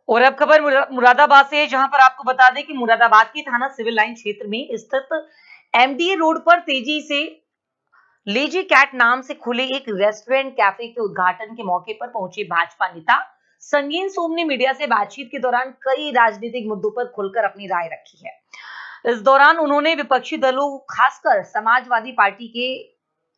और अब खबर मुरादाबाद से, जहां पर आपको बता दें कि मुरादाबाद की थाना सिविल लाइन क्षेत्र में स्थित एमडीए रोड पर तेजी से लेजी कैट नाम से खुले एक रेस्टोरेंट कैफे के उद्घाटन के मौके पर पहुंचे भाजपा नेता संगीन सोम ने मीडिया से बातचीत के दौरान कई राजनीतिक मुद्दों पर खुलकर अपनी राय रखी है। इस दौरान उन्होंने विपक्षी दलों, खासकर समाजवादी पार्टी के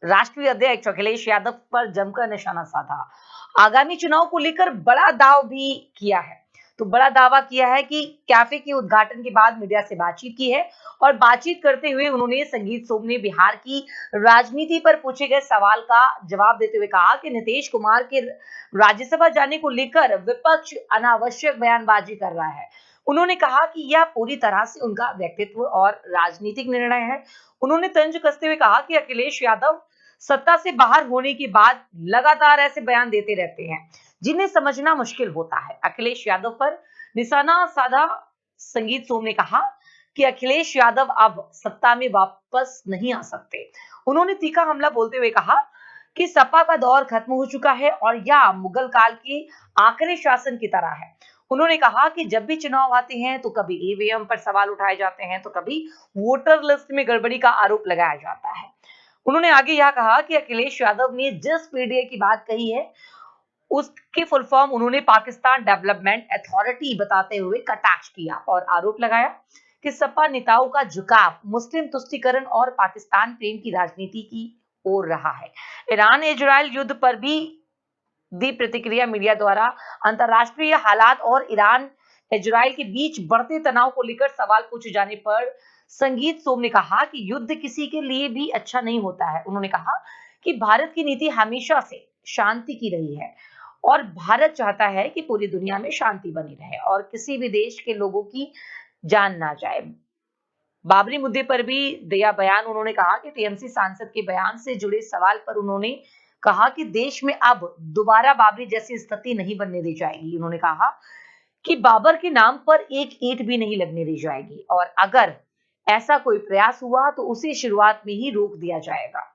राष्ट्रीय अध्यक्ष अखिलेश यादव पर जमकर निशाना साधा। आगामी चुनाव को लेकर बड़ा दाव भी किया है। तो बड़ा दावा किया है कि कैफे के उद्घाटन के बाद मीडिया से बातचीत की है और बातचीत करते हुए उन्होंने संगीत सोम ने बिहार की राजनीति पर पूछे गए सवाल का जवाब देते हुए कहा कि नीतीश कुमार के राज्यसभा जाने को लेकर विपक्ष अनावश्यक बयानबाजी कर रहा है। उन्होंने कहा कि यह पूरी तरह से उनका व्यक्तित्व और राजनीतिक निर्णय है। उन्होंने तंज कसते हुए कहा कि अखिलेश यादव सत्ता से बाहर होने के बाद लगातार ऐसे बयान देते रहते हैं जिन्हें समझना मुश्किल होता है। अखिलेश यादव पर निशाना साधा संगीत सोम ने कहा कि अखिलेश यादव अब सत्ता में वापस नहीं आ सकते। उन्होंने तीखा हमला बोलते हुए कहा कि सपा का दौर खत्म हो चुका है और यह मुगल काल के आखिरी शासन की तरह है। उन्होंने कहा कि जब भी चुनाव आते हैं तो कभी ईवीएम पर सवाल उठाए जाते हैं तो कभी वोटर लिस्ट में गड़बड़ी का आरोप लगाया जाता है। उन्होंने आगे यह कहा कि अखिलेश यादव ने जिस पीडीए की बात कही है उसके फुल फॉर्म उन्होंने पाकिस्तान डेवलपमेंट अथॉरिटी बताते हुए कटाक्ष किया और आरोप लगाया कि सपा नेताओं का झुकाव मुस्लिम तुष्टीकरण और पाकिस्तान प्रेम की राजनीति की ओर रहा है। ईरान इजराइल युद्ध पर भी दी प्रतिक्रिया मीडिया द्वारा अंतरराष्ट्रीय हालात और ईरान इजराइल के बीच बढ़ते तनाव को लेकर सवाल पूछे जाने पर संगीत सोम ने कहा कि युद्ध किसी के लिए भी अच्छा नहीं होता है। उन्होंने कहा कि भारत की नीति हमेशा से शांति की रही है और भारत चाहता है कि पूरी दुनिया में शांति बनी रहे और किसी भी देश के लोगों की जान ना जाए। बाबरी मुद्दे पर भी दिया बयान। उन्होंने कहा कि टीएमसी सांसद के बयान से जुड़े सवाल पर उन्होंने कहा कि देश में अब दोबारा बाबरी जैसी स्थिति नहीं बनने दी जाएगी। उन्होंने कहा कि बाबर के नाम पर एक ईंट भी नहीं लगने दी जाएगी और अगर ऐसा कोई प्रयास हुआ तो उसे शुरुआत में ही रोक दिया जाएगा।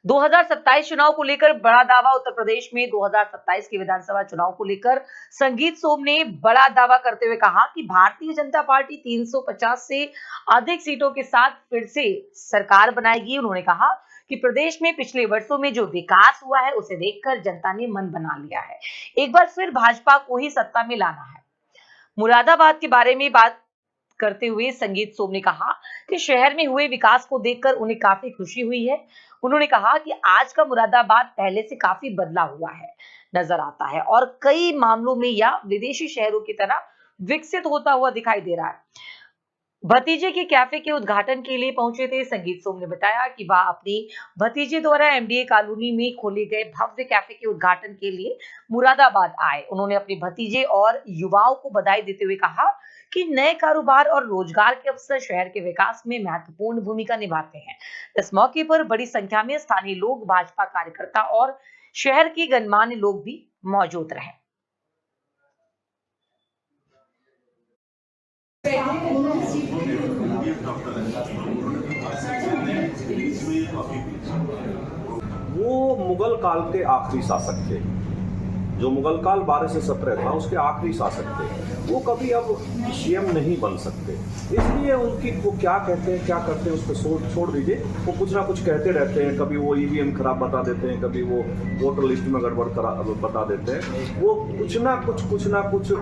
2027 चुनाव को लेकर बड़ा दावा। उत्तर प्रदेश में 2027 के विधानसभा चुनाव को लेकर संगीत सोम ने बड़ा दावा करते हुए कहा कि भारतीय जनता पार्टी 350 से अधिक सीटों के साथ फिर से सरकार बनाएगी। उन्होंने कहा कि प्रदेश में पिछले वर्षों में जो विकास हुआ है उसे देखकर जनता ने मन बना लिया है, एक बार फिर भाजपा को ही सत्ता में लाना है। मुरादाबाद के बारे में बात करते हुए संगीत सोम ने कहा कि शहर में हुए विकास को देखकर उन्हें काफी खुशी हुई है। उन्होंने कहा कि आज का मुरादाबाद पहले से काफी बदला हुआ है नजर आता है और कई मामलों में यह विदेशी शहरों की तरह विकसित होता हुआ दिखाई दे रहा है। भतीजे के कैफे के उद्घाटन के लिए पहुंचे थे। संगीत सोम ने बताया कि वह अपनी भतीजे द्वारा एमडीए कॉलोनी में खोले गए भव्य कैफे के उद्घाटन के लिए मुरादाबाद आए। उन्होंने अपने भतीजे और युवाओं को बधाई देते हुए कहा कि नए कारोबार और रोजगार के अवसर शहर के विकास में महत्वपूर्ण भूमिका निभाते हैं। इस मौके पर बड़ी संख्या में स्थानीय लोग, भाजपा कार्यकर्ता और शहर के गणमान्य लोग भी मौजूद रहे। वो मुगल काल के आखिरी शासक थे, जो मुगल काल 12 से 17 था उसके आखिरी शासक थे। वो कभी अब सीएम नहीं बन सकते, इसलिए उनकी वो क्या कहते हैं क्या करते हैं उस पर छोड़ दीजिए। वो कुछ ना कुछ कहते रहते हैं, कभी वो ईवीएम खराब बता देते हैं, कभी वो वोटर लिस्ट में गड़बड़ बता देते हैं। वो कुछ ना कुछ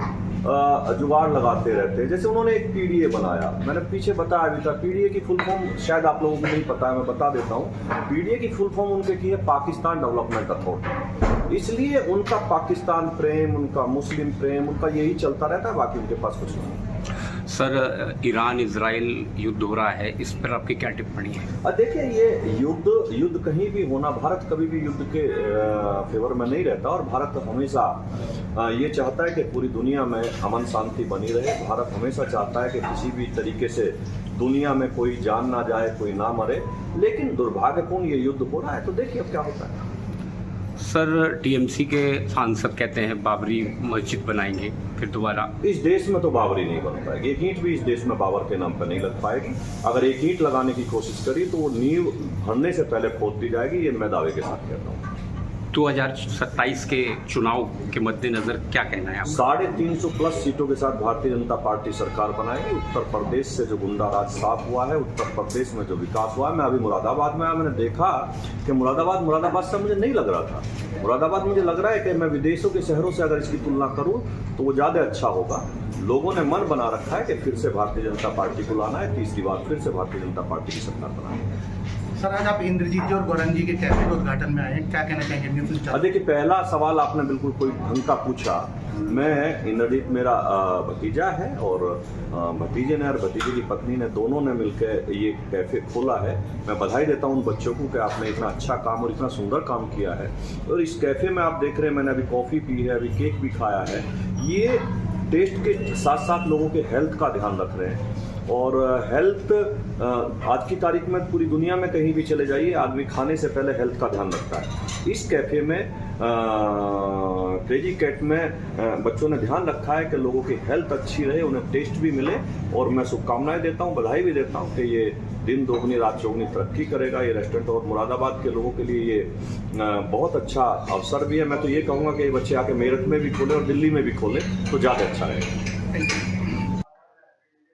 जुगाड़ लगाते रहते हैं। जैसे उन्होंने एक पीडीए बनाया, मैंने पीछे बताया भी था। पीडीए की फुल फॉर्म शायद आप लोगों को नहीं पता है, मैं बता देता हूँ। पीडीए की फुल फॉर्म उनके की है पाकिस्तान डेवलपमेंट अथॉरिटी। इसलिए उनका पाकिस्तान प्रेम, उनका मुस्लिम प्रेम, उनका यही चलता रहता है, बाकी उनके पास कुछ नहीं। सर, ईरान इजराइल युद्ध हो रहा है, इस पर आपकी क्या टिप्पणी है? देखिए, ये युद्ध कहीं भी होना, भारत कभी भी युद्ध के फेवर में नहीं रहता और भारत हमेशा ये चाहता है कि पूरी दुनिया में अमन शांति बनी रहे। भारत हमेशा चाहता है कि किसी भी तरीके से दुनिया में कोई जान ना जाए, कोई ना मरे। लेकिन दुर्भाग्यपूर्ण ये युद्ध हो रहा है, तो देखिए अब क्या होता है। सर, टीएमसी के सांसद कहते हैं बाबरी मस्जिद बनाएंगे फिर दोबारा। इस देश में तो बाबरी नहीं बन पाएगी, एक ईंट भी इस देश में बाबर के नाम पर नहीं लग पाएगी। अगर एक ईंट लगाने की कोशिश करी तो वो नींव भरने से पहले खोद दी जाएगी, ये मैं दावे के साथ कहता हूँ। 2027 के चुनाव के मद्देनजर क्या कहना है आपका? 350 प्लस सीटों के साथ भारतीय जनता पार्टी सरकार बनाएगी। उत्तर प्रदेश से जो गुंडा राज साफ हुआ है, उत्तर प्रदेश में जो विकास हुआ है, मैं अभी मुरादाबाद में आया, मैंने देखा कि मुरादाबाद से मुझे नहीं लग रहा था। मुरादाबाद मुझे लग रहा है कि मैं विदेशों के शहरों से अगर इसकी तुलना करूं तो वो ज़्यादा अच्छा होगा। लोगों ने मन बना रखा है कि फिर से भारतीय जनता पार्टी को लाना है, तीसरी बार फिर से भारतीय जनता पार्टी की सरकार बनानी है। सर, आज आप इंद्रजीत जी और गौरंग जी के कैफे के उद्घाटन में आए हैं, क्या कहना चाहेंगे? देखिए, पहला सवाल आपने बिल्कुल कोई ढंग का पूछा। मैं इंद्रजीत मेरा भतीजा है और भतीजे ने और भतीजे की पत्नी ने दोनों ने मिलकर ये कैफे खोला है। मैं बधाई देता हूँ उन बच्चों को कि आपने इतना अच्छा काम और इतना सुंदर काम किया है। और इस कैफे में आप देख रहे हैं, मैंने अभी कॉफ़ी पी है, अभी केक भी खाया है। ये टेस्ट के साथ साथ लोगों के हेल्थ का ध्यान रख रहे हैं। और हेल्थ आज की तारीख में पूरी दुनिया में कहीं भी चले जाइए, आदमी खाने से पहले हेल्थ का ध्यान रखता है। इस कैफ़े में क्रेजी कैट में बच्चों ने ध्यान रखा है कि लोगों की हेल्थ अच्छी रहे, उन्हें टेस्ट भी मिले। और मैं शुभकामनाएं देता हूं, बधाई भी देता हूं कि ये दिन दोगुनी रात चौगुनी तरक्की करेगा ये रेस्टोरेंट। और मुरादाबाद के लोगों के लिए ये बहुत अच्छा अवसर भी है। मैं तो ये कहूँगा कि ये बच्चे आके मेरठ में भी खोले और दिल्ली में भी खोले तो ज़्यादा अच्छा रहेगा।